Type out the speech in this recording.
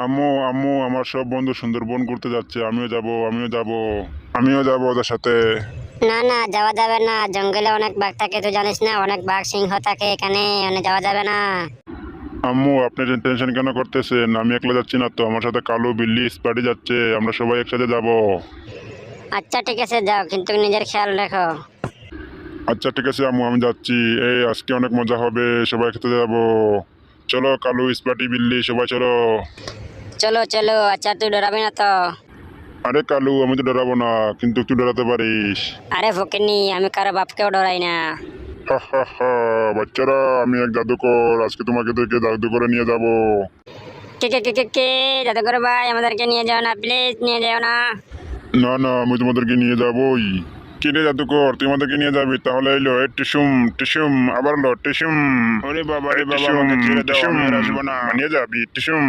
আম্মু আম্মু আমার সব বন্ধু সুন্দরবন ঘুরতে যাচ্ছে, আমিও যাব ওদের সাথে। না না, যাওয়া যাবে না, জঙ্গলে অনেক বাঘ থাকে, তুই জানিস না, অনেক বাঘ সিংহ থাকে এখানে, যাওয়া যাবে না। আম্মু আপনি টেনশন কেন করতেছেন? আমি একলা যাচ্ছি না তো, আমার সাথে কালু, বিল্লি, স্পাইডি যাচ্ছে, আমরা সবাই একসাথে যাব। আচ্ছা ঠিক আছে, যাও, কিন্তু নিজের খেয়াল রেখো। আচ্ছা ঠিক আছে আম্মু, আমি যাচ্ছি। এই আজকে অনেক মজা হবে, সবাই একসাথে যাব। চলো কালু, স্পাইডি, বিল্লি সবাই চলো। চলো চলো, আচ্ছা তুই ডরাবি না তো? আরে কালু, আমি তো ডরাবো না, কিন্তু একটু ডরাতে পারিস। আরে ফকিন্নি, আমি কারো বাপকেও ডরাই না। হা হা হা। বাচ্চারা, আমি এক জাদুকর, আজকে তোমাকে থেকে জাদুঘরে নিয়ে যাব। কে কে কে কে কে? জাদুঘর ভাই, আমাদেরকে নিয়ে যাও না, প্লিজ নিয়ে যাও না। না না, আমি তোমাদেরকে নিয়ে যাবই। কি রে জাদুকর, তুই আমাদেরকে নিয়ে যাবি? তাহলে এলো এই টিসুম টিসুম, আবার এলো টিসুম। ওরে বাবা রে বাবা, আমাকে ছেড়ে দাও, আমি আর আসবো না। নিয়ে যাবি টিসুম।